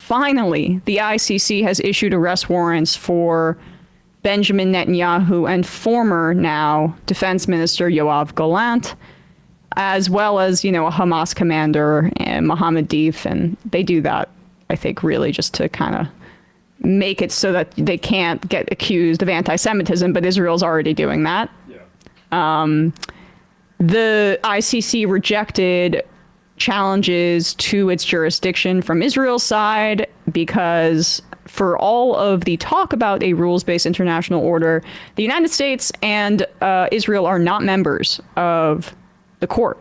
finally, the ICC has issued arrest warrants for Benjamin Netanyahu and former now Defense Minister Yoav Gallant, as well as, a Hamas commander, Mohammed Deif. And they do that, I think, really just to kind of make it so that they can't get accused of anti-Semitism, but Israel's already doing that. Yeah. The ICC rejected challenges to its jurisdiction from Israel's side because for all of the talk about a rules-based international order, the United States and Israel are not members of the court.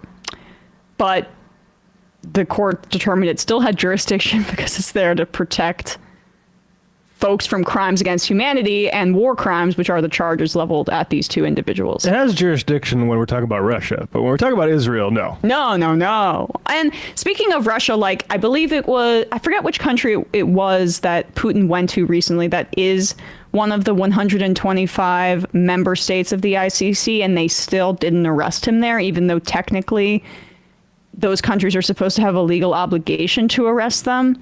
But the court determined it still had jurisdiction because it's there to protect folks from crimes against humanity and war crimes, which are the charges leveled at these two individuals. It has jurisdiction when we're talking about Russia, but when we're talking about Israel, no. No. And speaking of Russia, I believe it was, I forget which country it was that Putin went to recently that is one of the 125 member states of the ICC, and they still didn't arrest him there, even though technically those countries are supposed to have a legal obligation to arrest them.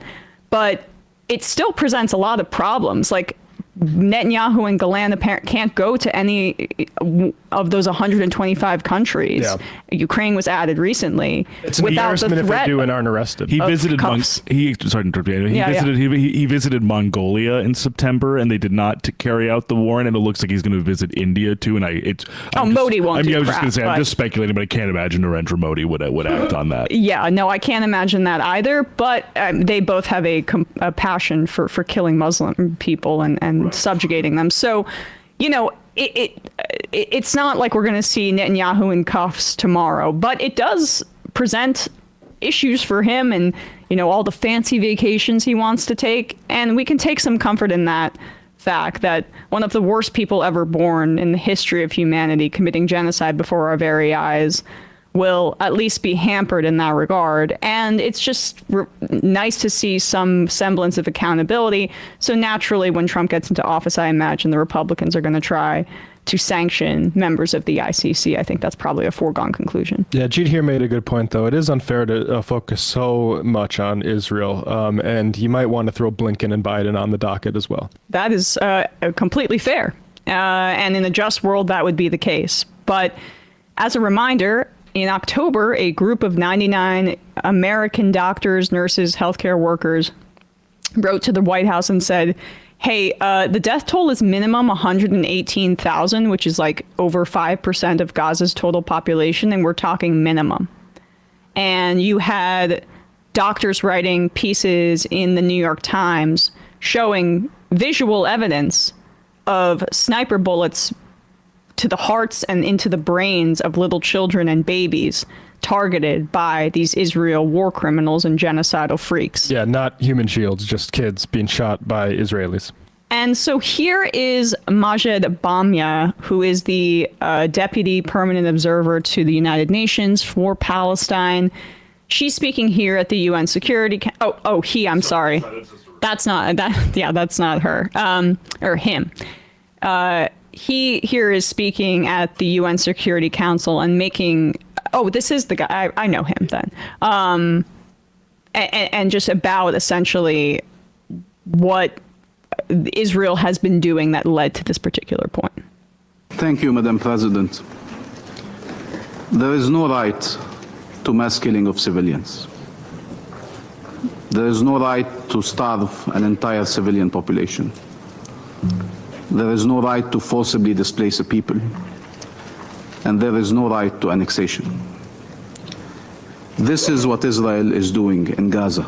But it still presents a lot of problems. Like Netanyahu and Gallant can't go to any of those 125 countries. Yeah. Ukraine was added recently. It's an embarrassment if they do and aren't arrested. He visited He visited Mongolia in September, and they did not carry out the warrant. And it looks like he's going to visit India too. And Modi won't. I was just going to say, I'm just speculating, but I can't imagine Narendra Modi would act on that. Yeah, no, I can't imagine that either. But they both have a passion for killing Muslim people and subjugating them. So, it's not like we're going to see Netanyahu in cuffs tomorrow, but it does present issues for him and, all the fancy vacations he wants to take. And we can take some comfort in that fact that one of the worst people ever born in the history of humanity committing genocide before our very eyes will at least be hampered in that regard. And it's just nice to see some semblance of accountability. So naturally, when Trump gets into office, I imagine the Republicans are going to try to sanction members of the ICC. I think that's probably a foregone conclusion. Yeah, Jeet here made a good point, though. It is unfair to focus so much on Israel, and you might want to throw Blinken and Biden on the docket as well. That is completely fair. And in a just world, that would be the case. But as a reminder, in October, a group of 99 American doctors, nurses, healthcare workers wrote to the White House and said, hey, the death toll is minimum 118,000, which is like over 5% of Gaza's total population, and we're talking minimum. And you had doctors writing pieces in the New York Times showing visual evidence of sniper bullets to the hearts and into the brains of little children and babies targeted by these Israel war criminals and genocidal freaks. Yeah, not human shields, just kids being shot by Israelis. And so here is Majed Bamya, who is the deputy permanent observer to the United Nations for Palestine. She's speaking here at the UN Security I'm sorry. That's not her, or him. He here is speaking at the UN Security Council and making, this is the guy, I know him then. And just about essentially what Israel has been doing that led to this particular point. Thank you, Madam President. There is no right to mass killing of civilians. There is no right to starve an entire civilian population. There is no right to forcibly displace a people, and there is no right to annexation. This is what Israel is doing in Gaza.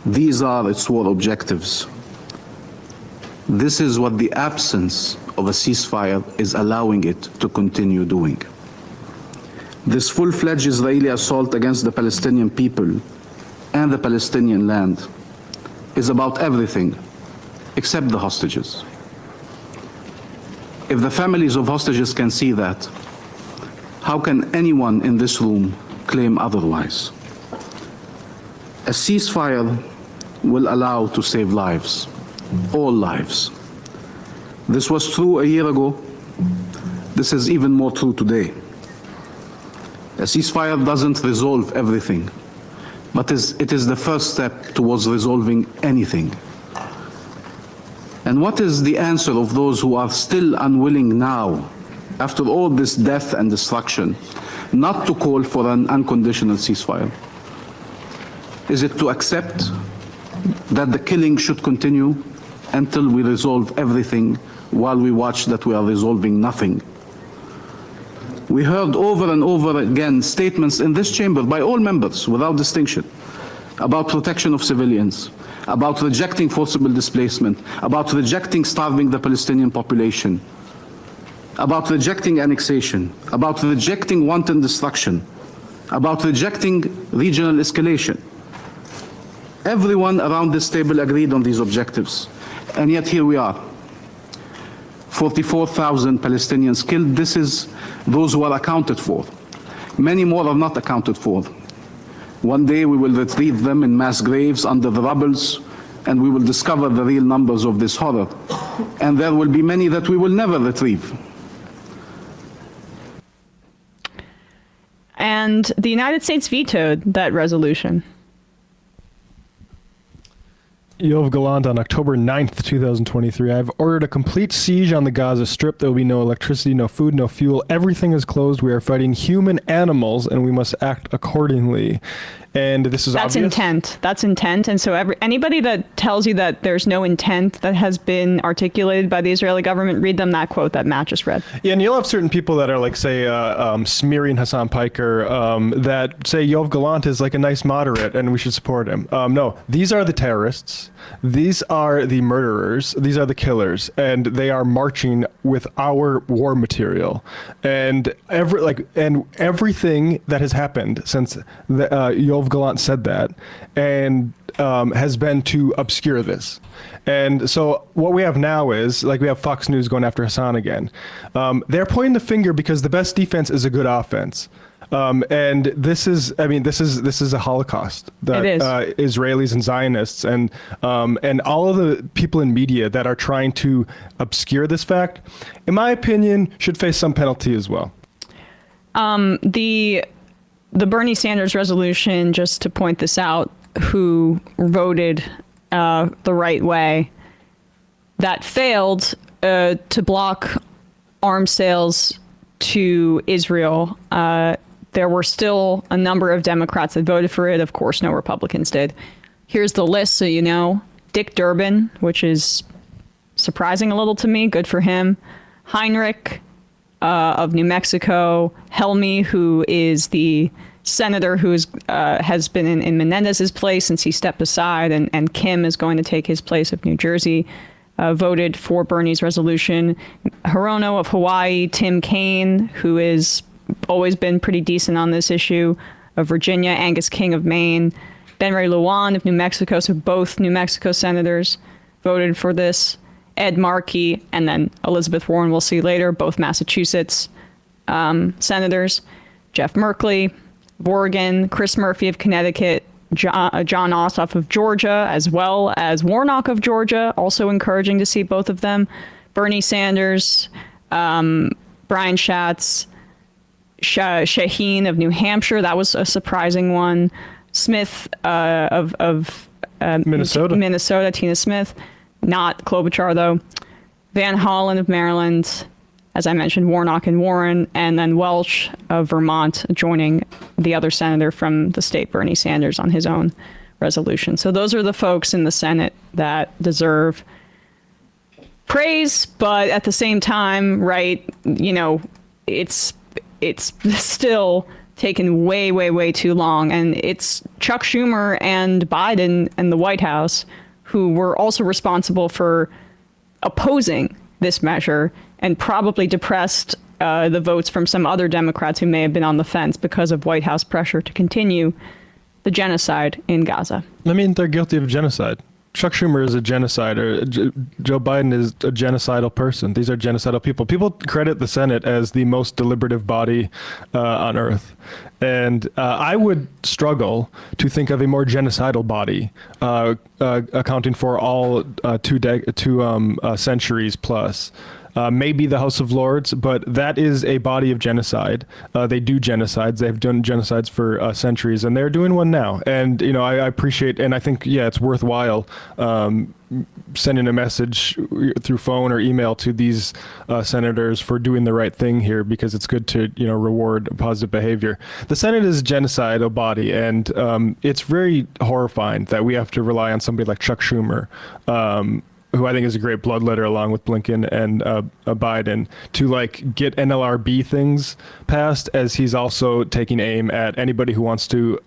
These are its war objectives. This is what the absence of a ceasefire is allowing it to continue doing. This full-fledged Israeli assault against the Palestinian people and the Palestinian land is about everything except the hostages. If the families of hostages can see that, how can anyone in this room claim otherwise? A ceasefire will allow to save lives, all lives. This was true a year ago. This is even more true today. A ceasefire doesn't resolve everything, but it is the first step towards resolving anything. And what is the answer of those who are still unwilling now, after all this death and destruction, not to call for an unconditional ceasefire? Is it to accept that the killing should continue until we resolve everything while we watch that we are resolving nothing? We heard over and over again statements in this chamber by all members without distinction about protection of civilians, about rejecting forcible displacement, about rejecting starving the Palestinian population, about rejecting annexation, about rejecting wanton destruction, about rejecting regional escalation. Everyone around this table agreed on these objectives, and yet here we are. 44,000 Palestinians killed. This is those who are accounted for. Many more are not accounted for. One day we will retrieve them in mass graves under the rubbles, and we will discover the real numbers of this horror. And there will be many that we will never retrieve. And the United States vetoed that resolution. Yoav Gallant on October 9th, 2023. I've ordered a complete siege on the Gaza Strip. There will be no electricity, no food, no fuel. Everything is closed. We are fighting human animals, and we must act accordingly. And this is That's obvious. intent. That's intent. And so anybody that tells you that there's no intent that has been articulated by the Israeli government, read them that quote that Matt just read. Yeah, and you'll have certain people that are like, say, smearing Hassan Piker, that say Yoav Gallant is like a nice moderate and we should support him. No, these are the terrorists. These are the murderers. These are the killers, and they are marching with our war material. And everything that has happened since Yoav Gallant said that, and has been to obscure this. And so what we have now is, like, we have Fox News going after Hassan again. They're pointing the finger because the best defense is a good offense. And this is a Holocaust that It is. Israelis and Zionists and all of the people in media that are trying to obscure this fact, in my opinion, should face some penalty as well. The Bernie Sanders resolution, just to point this out, who voted the right way, that failed to block arms sales to Israel. There were still a number of Democrats that voted for it. Of course, no Republicans did. Here's the list so you know. Dick Durbin, which is surprising a little to me. Good for him. Heinrich of New Mexico. Helmy, who is the senator who has been in Menendez's place since he stepped aside, and Kim is going to take his place of New Jersey, voted for Bernie's resolution. Hirono of Hawaii. Tim Kaine, who is always been pretty decent on this issue, of Virginia. Angus King of Maine. Ben Ray Lujan of New Mexico, so both New Mexico senators voted for this. Ed Markey, and then Elizabeth Warren, we'll see later, both Massachusetts senators. Jeff Merkley of Oregon, Chris Murphy of Connecticut, John Ossoff of Georgia, as well as Warnock of Georgia, also encouraging to see both of them. Bernie Sanders, Brian Schatz, Shaheen of New Hampshire, that was a surprising one. Smith of Minnesota, Tina Smith, not Klobuchar though. Van Hollen of Maryland, as I mentioned, Warnock and Warren, and then Welch of Vermont joining the other senator from the state, Bernie Sanders, on his own resolution. So those are the folks in the Senate that deserve praise, but at the same time, right, you know, it's still taken way, way, way too long. And it's Chuck Schumer and Biden and the White House who were also responsible for opposing this measure and probably depressed the votes from some other Democrats who may have been on the fence because of White House pressure to continue the genocide in Gaza. I mean, they're guilty of genocide. Chuck Schumer is a genocider. Joe Biden is a genocidal person. These are genocidal people. People credit the Senate as the most deliberative body on earth. And I would struggle to think of a more genocidal body accounting for all two centuries plus maybe the House of Lords, but that is a body of genocide. They do genocides. They've done genocides for centuries, and they're doing one now. And, I appreciate, and I think, it's worthwhile sending a message through phone or email to these senators for doing the right thing here, because it's good to, reward positive behavior. The Senate is a genocidal body, and it's very horrifying that we have to rely on somebody like Chuck Schumer, who I think is a great bloodletter along with Blinken and Biden, to get NLRB things passed, as he's also taking aim at anybody who wants to,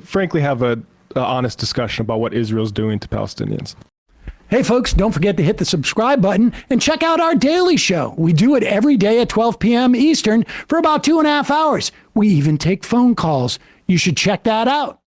frankly, have a honest discussion about what Israel's doing to Palestinians. Hey, folks, don't forget to hit the subscribe button and check out our daily show. We do it every day at 12 p.m. Eastern for about 2.5 hours. We even take phone calls. You should check that out.